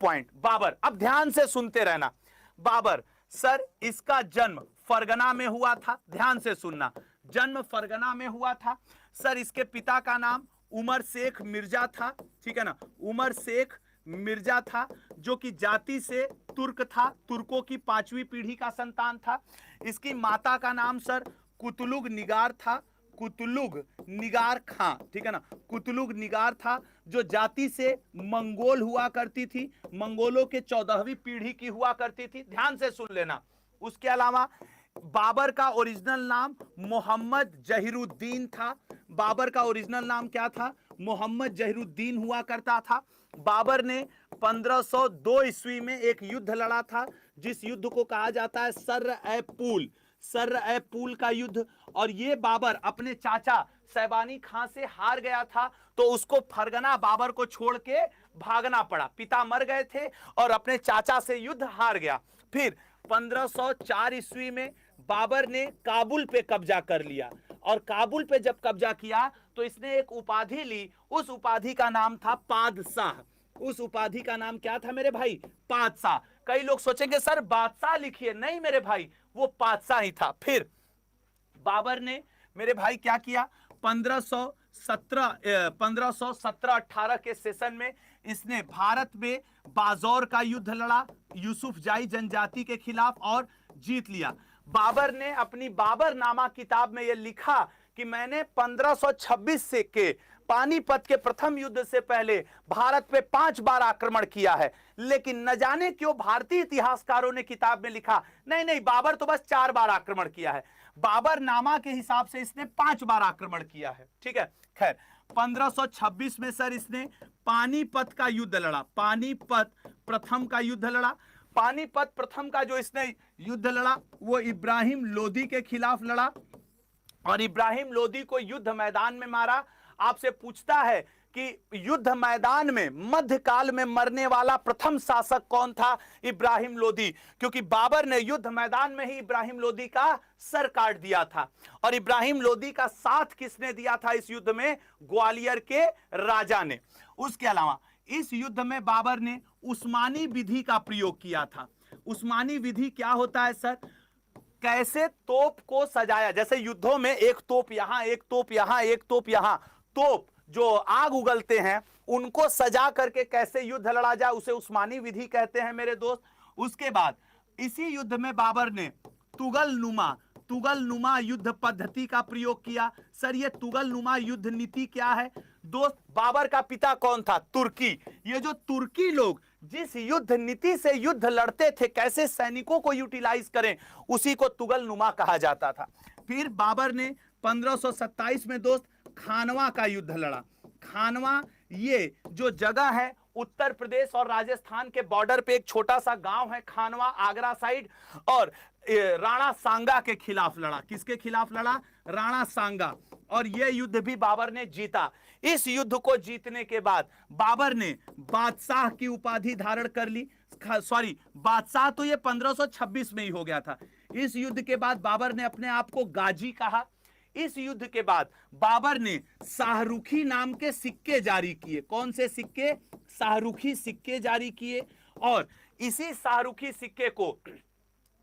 Point Babar, अब ध्यान से सुनते रहना। बाबर सर, इसका जन्म फरगना में हुआ था, ध्यान से सुनना, जन्म फरगना में हुआ था सर। इसके पिता का नाम उमर शेख मिर्जा था, ठीक है ना, उमर शेख मिर्जा था, जो कि जाति से तुर्क था, तुर्कों की 5वीं पीढ़ी का संतान था। इसकी माता का नाम सर कुतलुग निगार था, कुतलुग निगार खां, ठीक है ना, कुतलुग निगार था, जो जाति से मंगोल हुआ करती थी, मंगोलों के 14वीं पीढ़ी की हुआ करती थी, ध्यान से सुन लेना। उसके अलावा बाबर का ओरिजिनल नाम मोहम्मद जहीरुद्दीन था। बाबर का ओरिजिनल नाम क्या था? मोहम्मद जहीरुद्दीन हुआ करता था। बाबर ने 1502 ईस्वी में एक युद्ध लड़ा था, जिस युद्ध को कहा जाता है सर्र-ए-पूल, सर्र-ए-पूल का युद्ध। और ये बाबर अपने चाचा सैबानी खां से हार गया था, तो उसको फरगना बाबर को छोड़ के भागना पड़ा। पिता मर गए थे और अपने चाचा से युद्ध हार गया। फिर 1504 ईस्वी में बाबर ने काबुल पे कब्जा कर लिया, और काबुल पे जब कब्जा किया तो इसने एक उपाधि ली, उस उपाधि का नाम था पादशाह। उस उपाधि का नाम क्या था मेरे भाई? पादशाह। कई लोग सोचेंगे सर बादशाह लिखिए, नहीं मेरे भाई, वो पादशाह ही था। फिर बाबर ने मेरे भाई क्या किया? 1517-18 के सेशन में इसने भारत में बाजौर का युद्ध लड़ा, यूसुफजाई जनजाति के खिलाफ, और जीत लिया। बाबर ने अपनी बाबरनामा किताब में यह लिखा कि मैंने 1526 से के पानीपत के प्रथम युद्ध से पहले भारत पे 5 बार आक्रमण किया है। लेकिन न जाने क्यों भारतीय इतिहासकारों ने किताब में लिखा नहीं नहीं, बाबर तो बस 4 बार आक्रमण किया है। बाबरनामा के हिसाब से इसने 5 बार आक्रमण किया है, ठीक है। खैर 1526 में सर इसने पानीपत का युद्ध लड़ा, पानीपत प्रथम का युद्ध लड़ा। पानीपत प्रथम का जो इसने युद्ध लड़ा वो इब्राहिम लोदी के खिलाफ लड़ा, और इब्राहिम लोदी को युद्ध मैदान में मारा। आपसे पूछता है कि युद्ध मैदान में मध्यकाल में मरने वाला प्रथम शासक कौन था? इब्राहिम लोदी, क्योंकि बाबर ने युद्ध मैदान में ही इब्राहिम लोदी का सर काट दिया था। और इब्राहिम लोदी का साथ किसने दिया था इस युद्ध में? ग्वालियर के राजा ने। उसके अलावा इस युद्ध में बाबर ने उस्मानी विधि का प्रयोग किया था। उस्मानी विधि क्या होता है सर? कैसे तोप को सजाया, जैसे युद्धों में एक तोप यहां, एक तोप यहां, एक तोप यहां, तोप जो आग उगलते हैं उनको सजा करके कैसे युद्ध लड़ा जाए, उसे उस्मानी विधि कहते हैं मेरे दोस्त। उसके बाद इसी युद्ध में बाबर ने तुगल नुमा युद्ध पद्धति का प्रयोग किया। सर ये तुगल नुमा युद्ध नीति क्या है दोस्त? बाबर का पिता कौन था? तुर्की। ये जो तुर्की लोग जिस युद्ध नीति से युद्ध लड़ते थे, कैसे सैनिकों को यूटिलाइज करें, उसी को तुगल नुमा कहा जाता था। फिर बाबर ने 1527 में दोस्त खानवा का युद्ध लड़ा। खानवा ये जो जगह है उत्तर प्रदेश और राजस्थान के बॉर्डर पे एक छोटा सा गांव है खानवा, आगरा साइड, और राणा सांगा के खिलाफ लड़ा। किसके खिलाफ लड़ा? राणा सांगा। और यह युद्ध भी बाबर ने जीता। इस युद्ध को जीतने के बाद बाबर ने बादशाह की उपाधि धारण कर ली। सॉरी, बादशाह तो ये 1526 में ही हो गया था। इस युद्ध के बाद बाबर ने अपने आप को गाजी कहा। इस युद्ध के बाद बाबर ने शाहरुखी नाम के सिक्के जारी किए। कौन से सिक्के? शाहरुखी सिक्के जारी किए। और इसी शाहरुखी सिक्के को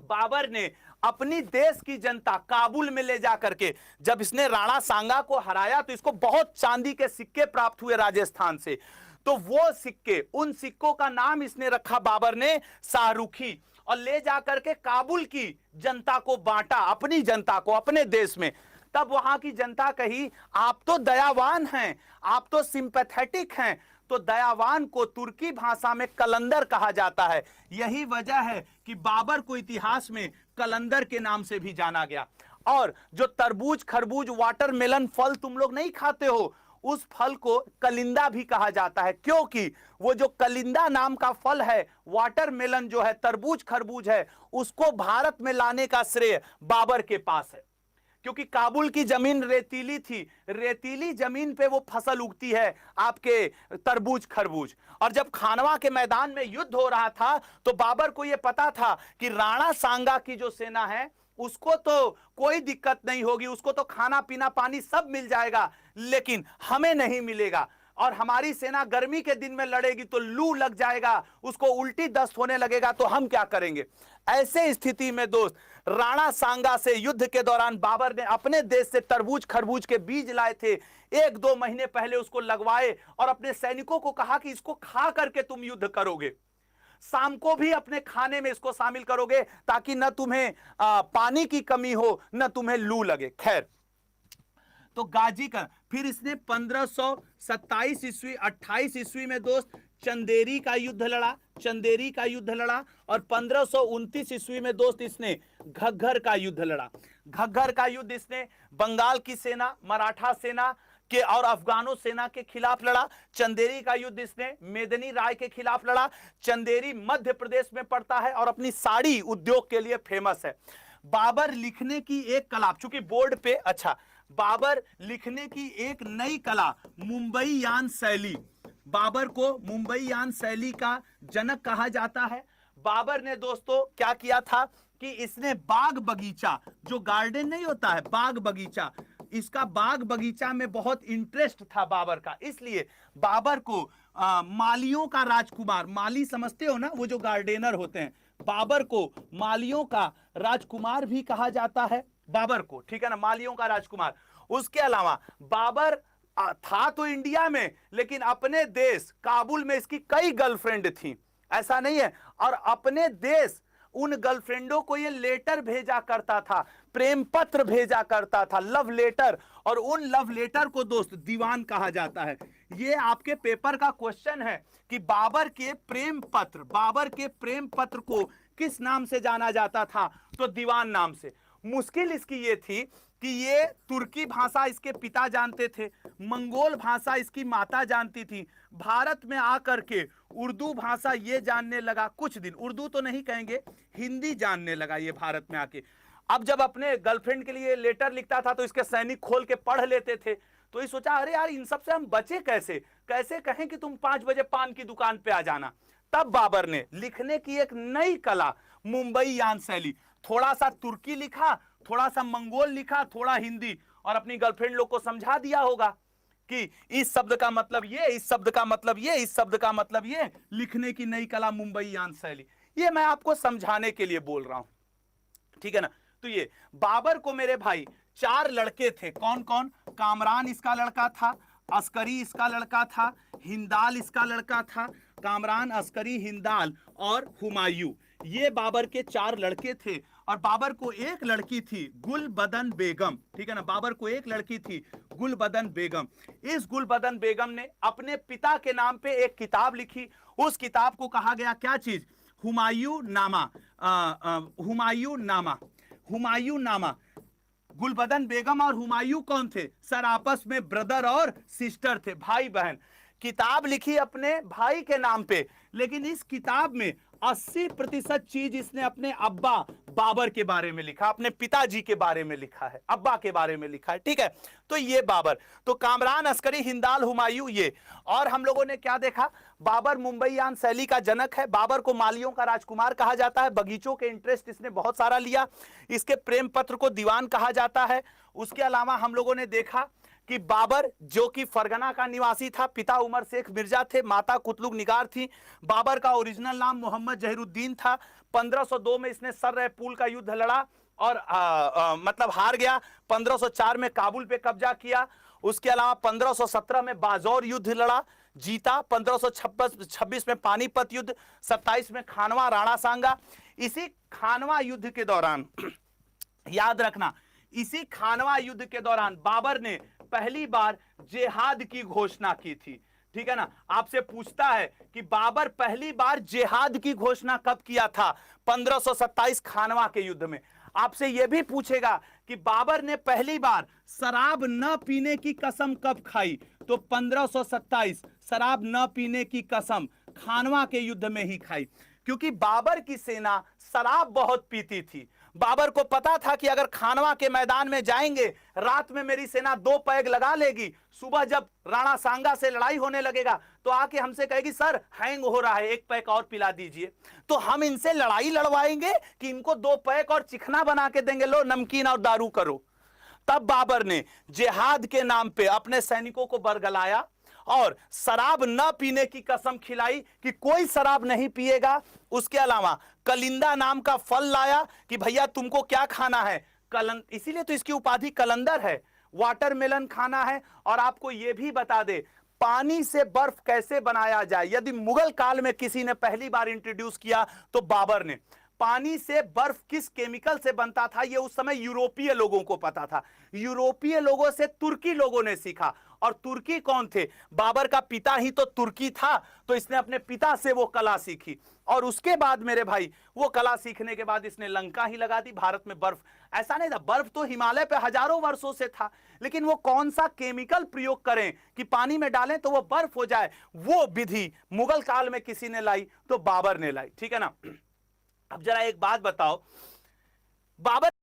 बाबर ने अपनी देश की जनता काबुल में ले जाकर के, जब इसने राणा सांगा को हराया तो इसको बहुत चांदी के सिक्के प्राप्त हुए राजस्थान से, तो वो सिक्के, उन सिक्कों का नाम इसने रखा बाबर ने शाहरुखी, और ले जाकर के काबुल की जनता को बांटा, अपनी जनता को, अपने देश में। तब वहां की जनता कही आप तो दयावान हैं, आप तो सिंपैथेटिक हैं। तो दयावान को तुर्की भाषा में कलंदर कहा जाता है। यही वजह है कि बाबर को इतिहास में कलंदर के नाम से भी जाना गया। और जो तरबूज, खरबूज, वाटरमेलन फल तुम लोग नहीं खाते हो, उस फल को कलिंदा भी कहा जाता है, क्योंकि वो जो कलिंदा नाम का फल है, वाटरमेलन जो है, तरबूज खरबूज है, उसको भारत में लाने का श्रेय बाबर के पास है। क्योंकि काबुल की जमीन रेतीली थी, रेतीली जमीन पे वो फसल उगती है आपके तरबूज खरबूज। और जब खानवा के मैदान में युद्ध हो रहा था तो बाबर को यह पता था कि राणा सांगा की जो सेना है उसको तो कोई दिक्कत नहीं होगी, उसको तो खाना पीना पानी सब मिल जाएगा, लेकिन हमें नहीं मिलेगा। और हमारी सेना गर्मी के दिन में लड़ेगी तो लू लग जाएगा, उसको उल्टी दस्त होने लगेगा, तो हम क्या करेंगे? ऐसे स्थिति में दोस्त राणा सांगा से युद्ध के दौरान बाबर ने अपने देश से तरबूज खरबूज के बीज लाए थे, 1-2 महीने पहले उसको लगवाए और अपने सैनिकों को कहा कि इसको खा करके तुम युद्ध करोगे, शाम को भी अपने खाने में इसको शामिल करोगे ताकि न तुम्हें पानी की कमी हो न तुम्हें लू लगे। खैर, तो गाजी का फिर इसने 1527 ईस्वी 28 ईस्वी में दोस्त चंदेरी का युद्ध लड़ा, चंदेरी का युद्ध लड़ा, और 1529 ईस्वी में दोस्त इसने घग्गर का युद्ध लड़ा। घग्गर का युद्ध इसने बंगाल की सेना, मराठा सेना के और अफगानों सेना के खिलाफ लड़ा। चंदेरी का युद्ध इसने मेदिनी राय के खिलाफ लड़ा। चंदेरी मध्य प्रदेश में पड़ता है और अपनी साड़ी उद्योग के लिए फेमस है। बाबर लिखने की एक कला, चूंकि बोर्ड पे, अच्छा, बाबर लिखने की एक नई कला मुंबई यान शैली, बाबर को मुंबई यान शैली का जनक कहा जाता है। बाबर ने दोस्तों क्या किया था कि इसने बाग बगीचा, जो गार्डन नहीं होता है, बाग बगीचा, इसका बाग बगीचा में बहुत इंटरेस्ट था बाबर का, इसलिए बाबर को मालियों का राजकुमार, माली समझते हो ना, वो जो गार्डनर होते हैं, बाबर को मालियों का राजकुमार भी कहा जाता है, बाबर को, ठीक है ना, मालियों का राजकुमार। उसके अलावा बाबर था तो इंडिया में, लेकिन अपने देश काबुल में इसकी कई गर्लफ्रेंड थी, ऐसा नहीं है, और अपने देश उन गर्लफ्रेंडों को ये लेटर भेजा करता था, प्रेम पत्र भेजा करता था, लव लेटर, और उन लव लेटर को दोस्त दीवान कहा जाता है। ये आपके पेपर का क्वेश्चन है कि बाबर के प्रेम पत्र, बाबर के प्रेम पत्र को किस नाम से जाना जाता था? तो दीवान नाम से। मुश्किल इसकी ये थी कि ये तुर्की भाषा इसके पिता जानते थे, मंगोल भाषा इसकी माता जानती थी, भारत में आकर के उर्दू भाषा ये जानने लगा, कुछ दिन, उर्दू तो नहीं कहेंगे, हिंदी जानने लगा ये भारत में आके। अब जब अपने गर्लफ्रेंड के लिए लेटर लिखता था तो इसके सैनिक खोल के पढ़ लेते थे, तो ये सोचा अरे यार इन सब से हम बचे कैसे, कैसे कहें कि तुम 5 बजे पान की दुकान पे आ जाना। तब बाबर ने लिखने की एक नई कला, मुंबई यान शैली, थोड़ा सा तुर्की लिखा, थोड़ा सा मंगोल लिखा, थोड़ा हिंदी, और अपनी गर्लफ्रेंड लोग को समझा दिया होगा कि इस शब्द का मतलब ये, इस शब्द का मतलब ये, इस शब्द का मतलब ये, लिखने की नई कला मुंबई यान शैली। ये मैं आपको समझाने के लिए बोल रहा हूं, ठीक है ना। तो ये बाबर को मेरे भाई 4 लड़के थे, कौन कौन? कामरान इसका लड़का था, अस्करी इसका लड़का था, हिंदाल इसका लड़का था, कामरान, अस्करी, हिंदाल और हुमायूं, ये बाबर के 4 लड़के थे। और बाबर को एक लड़की थी गुलबदन बेगम, ठीक है ना, बाबर को एक लड़की थी गुलबदन बेगम। इस गुलबदन बेगम ने अपने पिता के नाम पे एक किताब लिखी, उस किताब को कहा गया क्या चीज? हुमायूं नामा, हुमायूं नामा, हुमायूं नामा। गुलबदन बेगम और हुमायूं कौन थे? सर आपस में ब्रदर और सिस्टर थे, भाई बहन। किताब लिखी अपने भाई के नाम पे, लेकिन इस किताब में 80% चीज इसने अपने अब्बा बाबर के बारे में लिखा, अपने पिताजी के बारे में लिखा है, अब्बा के बारे में लिखा है, ठीक है। तो ये बाबर, तो कामरान, अस्करी, हिंदाल, हुमायूं, ये। और हम लोगों ने क्या देखा? बाबर मुंबई यान शैली का जनक है, बाबर को मालियों का राजकुमार कहा जाता है, बगीचों के इंटरेस्ट इसने बहुत सारा लिया, इसके प्रेम पत्र को दीवान कहा जाता है। उसके अलावा हम लोगों ने देखा कि बाबर जो कि फरगना का निवासी था, पिता उमर शेख मिर्जा थे, माता कुतलुग निगार थी। बाबर का ओरिजिनल नाम मोहम्मद जहीरुद्दीन था। 1502 में इसने सर-ए-पुल का युद्ध लड़ा और मतलब हार गया। 1504 में काबुल पे कब्जा किया। उसके अलावा 1517 में बाजौर युद्ध लड़ा, जीता। 1526 में पानीपत युद्ध, 27 में खानवा राणा सांगा। इसी खानवा युद्ध के दौरान याद रखना, इसी खानवा युद्ध के दौरान बाबर ने पहली बार जिहाद की घोषणा की थी, ठीक है ना। आपसे पूछता है कि बाबर पहली बार जिहाद की घोषणा कब किया था? 1527 खानवा के युद्ध में। आपसे यह भी पूछेगा कि बाबर ने पहली बार शराब न पीने की कसम कब खाई? तो 1527 शराब न पीने की कसम खानवा के युद्ध में ही खाई, क्योंकि बाबर की सेना शराब बहुत पीती थी। बाबर को पता था कि अगर खानवा के मैदान में जाएंगे, रात में मेरी सेना 2 पैग लगा लेगी, सुबह जब राणा सांगा से लड़ाई होने लगेगा तो आके हमसे कहेगी सर हैंग हो रहा है, 1 पैक और पिला दीजिए। तो हम इनसे लड़ाई लड़वाएंगे कि इनको 2 पैक और चिकना बना के देंगे, लो नमकीन और दारू करो। तब बाबर ने जिहाद के नाम पे अपने सैनिकों को बरगलाया और शराब न पीने की कसम खिलाई कि कोई शराब नहीं पिएगा। उसके अलावा कलिंदा नाम का फल लाया कि भैया तुमको क्या खाना है, इसीलिए तो इसकी उपाधि कलंदर है, वाटरमेलन खाना है। और आपको यह भी बता दे पानी से बर्फ कैसे बनाया जाए, यदि मुगल काल में किसी ने पहली बार इंट्रोड्यूस किया तो बाबर ने। पानी से बर्फ किस केमिकल से बनता था यह उस समय यूरोपीय लोगों को पता था। यूरोपीय लोगों से तुर्की लोगों ने सीखा। और तुर्की कौन थे, बाबर का पिता ही तो तुर्की था, तो इसने अपने पिता से वो कला सीखी। और उसके बाद मेरे भाई वो कला सीखने के बाद इसने लंका ही लगा दी। भारत में बर्फ ऐसा नहीं था, बर्फ तो हिमालय पे हजारों वर्षों से था, लेकिन वो कौन सा केमिकल प्रयोग करें कि पानी में डालें तो वो बर्फ हो जाए, वो विधि मुगल काल में किसी ने लाई तो बाबर ने लाई। ठीक है ना। अब जरा एक बात बताओ, बाबर